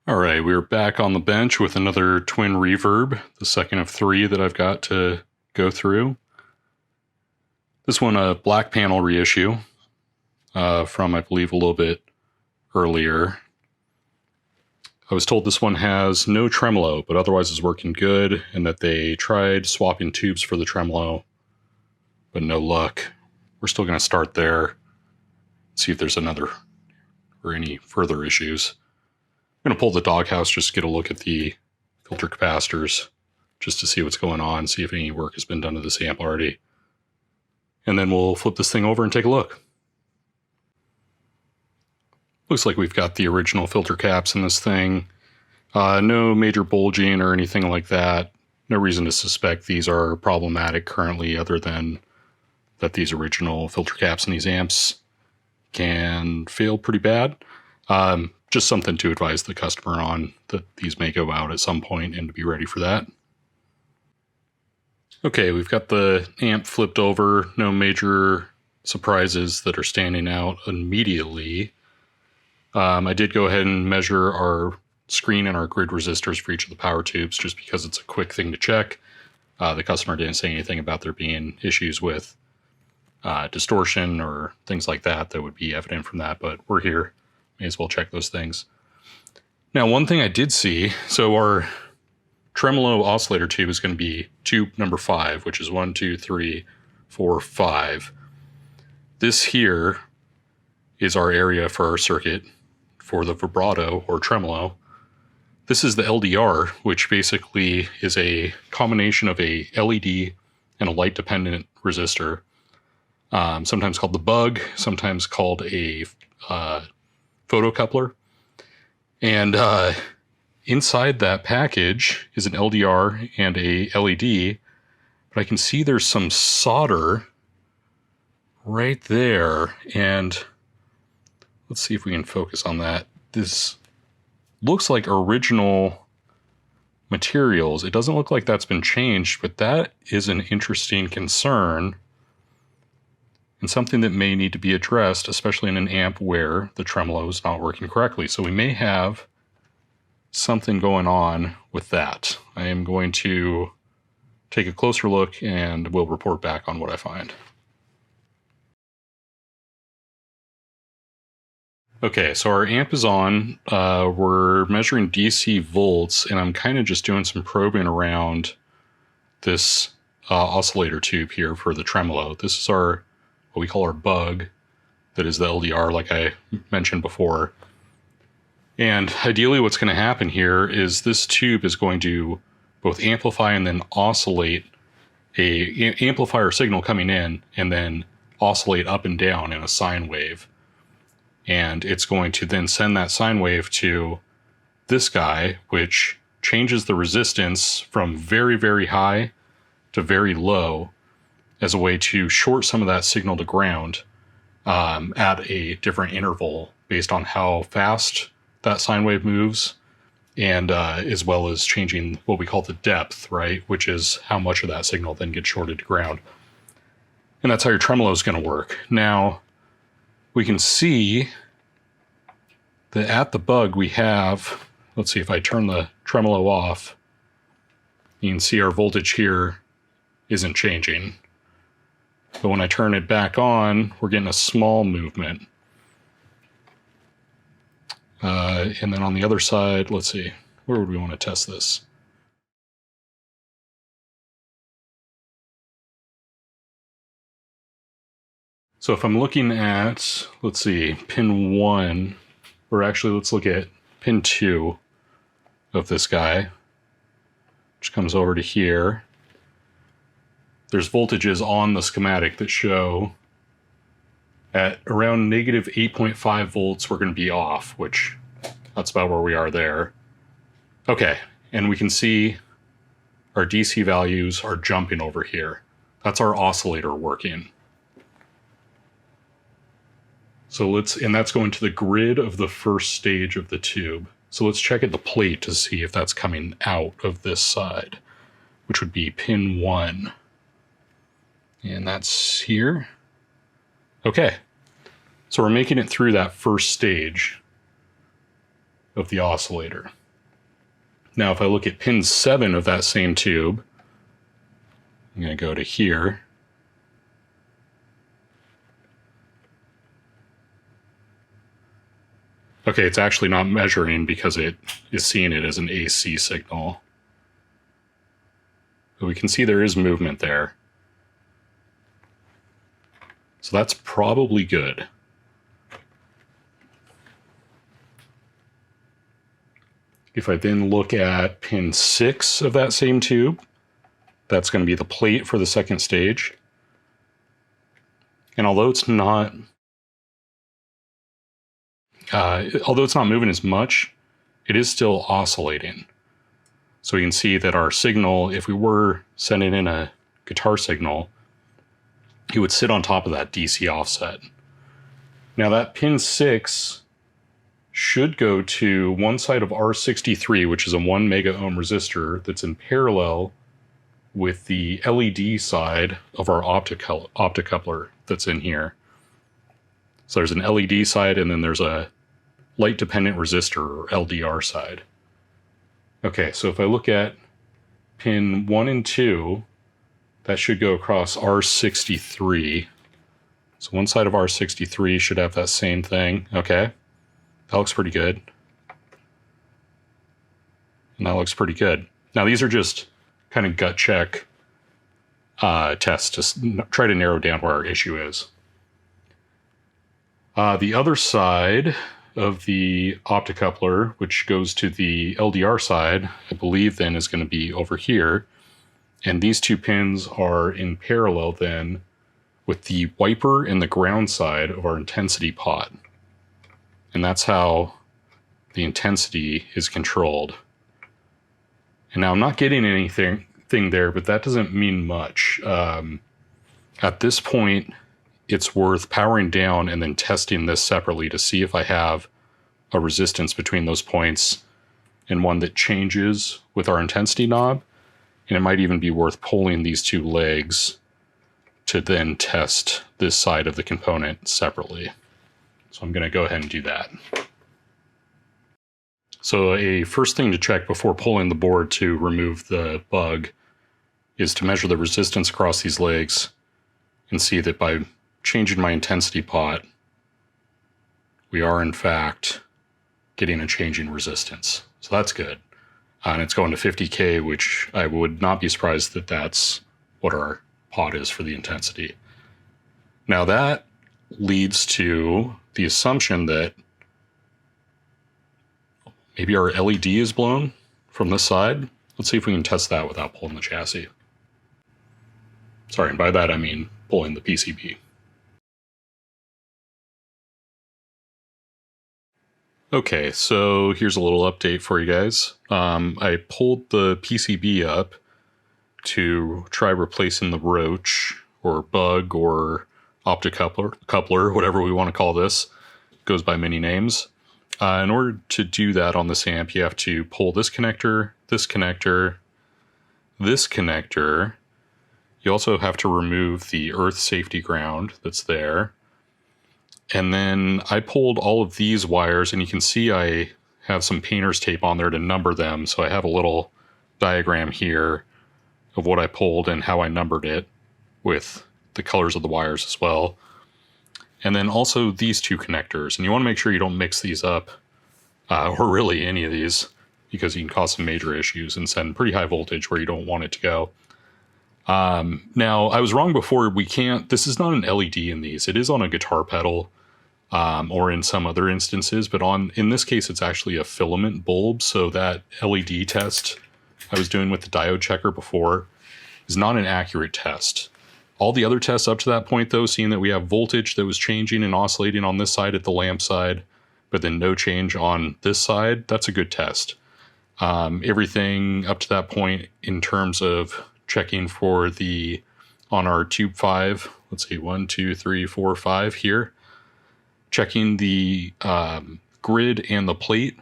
All right, we're back on the bench with another Twin Reverb, the second of three that I've got to go through. This one, a black panel reissue from, I believe, a little bit earlier. I was told this one has no tremolo, but otherwise is working good, and that they tried swapping tubes for the tremolo, but no luck. We're still going to start there, see if there's another or any further issues. I'm going to pull the doghouse just to get a look at the filter capacitors just to see what's going on, see if any work has been done to this amp already. And then we'll flip this thing over and take a look. Looks like we've got the original filter caps in this thing. No major bulging or anything like that. No reason to suspect these are problematic currently, other than that these original filter caps in these amps can fail pretty bad. Just something to advise the customer on, that these may go out at some point and to be ready for that. Okay, we've got the amp flipped over. No major surprises that are standing out immediately. I did go ahead and measure our screen and our grid resistors for each of the power tubes just because it's a quick thing to check. The customer didn't say anything about there being issues with distortion or things like that that would be evident from that, but we're here. May as well check those things. Now, one thing I did see, so our tremolo oscillator tube is going to be tube number 5, which is 1, 2, 3, 4, 5. This here is our area for our circuit for the vibrato or tremolo. This is the LDR, which basically is a combination of a LED and a light-dependent resistor, sometimes called the bug, sometimes called a photocoupler. And inside that package is an LDR and a LED, but I can see there's some solder right there. And let's see if we can focus on that. This looks like original materials. It doesn't look like that's been changed, but that is an interesting concern and something that may need to be addressed, especially in an amp where the tremolo is not working correctly. So we may have something going on with that. I am going to take a closer look and we'll report back on what I find. Okay, so our amp is on. We're measuring DC volts, and I'm kind of just doing some probing around this oscillator tube here for the tremolo. This is our what we call our bug, that is the LDR, like I mentioned before. And ideally what's going to happen here is this tube is going to both amplify and then oscillate a amplifier signal coming in and then oscillate up and down in a sine wave. And it's going to then send that sine wave to this guy, which changes the resistance from very, very high to very low as a way to short some of that signal to ground at a different interval based on how fast that sine wave moves, and as well as changing what we call the depth, right? Which is how much of that signal then gets shorted to ground. And that's how your tremolo is going to work. Now, we can see that at the bug we have, let's see if I turn the tremolo off, you can see our voltage here isn't changing. But when I turn it back on, we're getting a small movement. And then on the other side, let's see, where would we want to test this? So if I'm looking at, let's see, pin 1, or actually let's look at pin 2 of this guy, which comes over to here. There's voltages on the schematic that show at around negative 8.5 volts, we're going to be off, which that's about where we are there. Okay, and we can see our DC values are jumping over here. That's our oscillator working. So and that's going to the grid of the first stage of the tube. So let's check at the plate to see if that's coming out of this side, which would be pin 1. And that's here. Okay, so we're making it through that first stage. of the oscillator. Now, if I look at pin 7 of that same tube, I'm going to go to here. Okay, it's actually not measuring because it is seeing it as an AC signal. But we can see there is movement there. So that's probably good. If I then look at pin 6 of that same tube, that's going to be the plate for the second stage. And although it's not moving as much, it is still oscillating. So we can see that our signal, if we were sending in a guitar signal, it would sit on top of that DC offset. Now that pin 6 should go to one side of R63, which is a 1 mega ohm resistor that's in parallel with the LED side of our optocoupler that's in here. So there's an LED side, and then there's a light dependent resistor, or LDR side. Okay, so if I look at pin 1 and 2, that should go across R63. So one side of R63 should have that same thing. Okay, that looks pretty good. And that looks pretty good. Now these are just kind of gut check tests to try to narrow down where our issue is. The other side of the optocoupler, which goes to the LDR side, I believe then is going to be over here. And these two pins are in parallel then with the wiper and the ground side of our intensity pot. And that's how the intensity is controlled. And now I'm not getting anything there, but that doesn't mean much. At this point, it's worth powering down and then testing this separately to see if I have a resistance between those points and one that changes with our intensity knob. And it might even be worth pulling these two legs to then test this side of the component separately. So I'm going to go ahead and do that. So a first thing to check before pulling the board to remove the bug is to measure the resistance across these legs and see that by changing my intensity pot, we are in fact getting a change in resistance. So that's good. And it's going to 50K, which I would not be surprised that that's what our pot is for the intensity. Now that leads to the assumption that maybe our LED is blown from this side. Let's see if we can test that without pulling the chassis. Sorry, and by that I mean pulling the PCB. Okay, so here's a little update for you guys. I pulled the PCB up to try replacing the Roach, or bug, or optocoupler, whatever we want to call this. It goes by many names. In order to do that on this amp, you have to pull this connector, this connector, this connector. You also have to remove the earth safety ground that's there. And then I pulled all of these wires, and you can see I have some painter's tape on there to number them. So I have a little diagram here of what I pulled and how I numbered it with the colors of the wires as well. And then also these two connectors. And you want to make sure you don't mix these up, or really any of these, because you can cause some major issues and send pretty high voltage where you don't want it to go. Now, I was wrong before. This is not an LED in these. It is on a guitar pedal, or in some other instances, but in this case, it's actually a filament bulb. So that LED test I was doing with the diode checker before is not an accurate test. All the other tests up to that point, though, seeing that we have voltage that was changing and oscillating on this side at the lamp side, but then no change on this side, that's a good test. Everything up to that point in terms of checking for on our tube 5, let's see, 1, 2, 3, 4, 5 here, checking the grid and the plate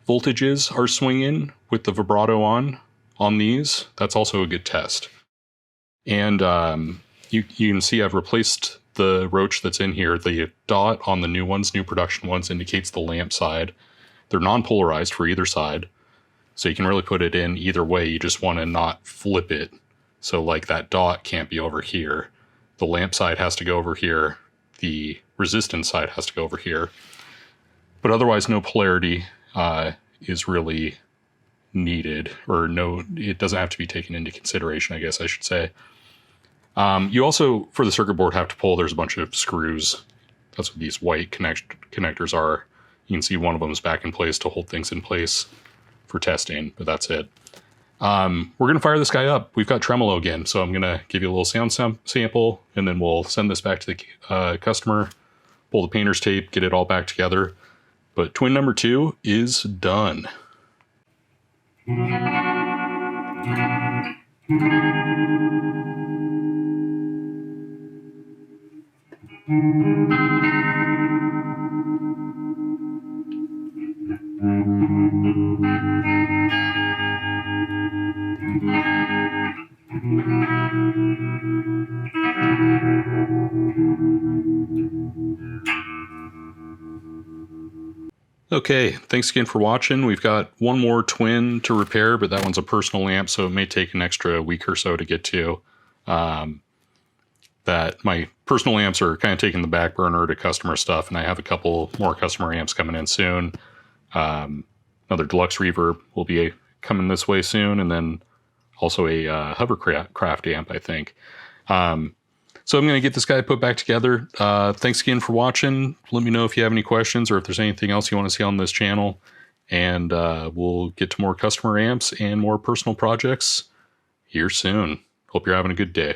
voltages are swinging with the vibrato on these. That's also a good test. And you can see I've replaced the Roach that's in here. The dot on the new production ones indicates the lamp side. They're non-polarized for either side, so you can really put it in either way. You just want to not flip it. So like that dot can't be over here. The lamp side has to go over here. The resistance side has to go over here. But otherwise, no polarity is really needed, or no, it doesn't have to be taken into consideration, I guess I should say. You also, for the circuit board, have to pull, there's a bunch of screws. That's what these white connectors are. You can see one of them is back in place to hold things in place for testing, but that's it. We're going to fire this guy up. We've got Tremolo again, so I'm going to give you a little sound sample, and then we'll send this back to the customer, pull the painter's tape, get it all back together. But twin number 2 is done. Okay, thanks again for watching. We've got one more twin to repair, but that one's a personal amp, so it may take an extra week or so to get to. That my personal amps are kind of taking the back burner to customer stuff, and I have a couple more customer amps coming in soon. Another deluxe reverb will be coming this way soon, and then also a hovercraft amp, I think. So I'm going to get this guy put back together. Thanks again for watching. Let me know if you have any questions or if there's anything else you want to see on this channel. And we'll get to more customer amps and more personal projects here soon. Hope you're having a good day.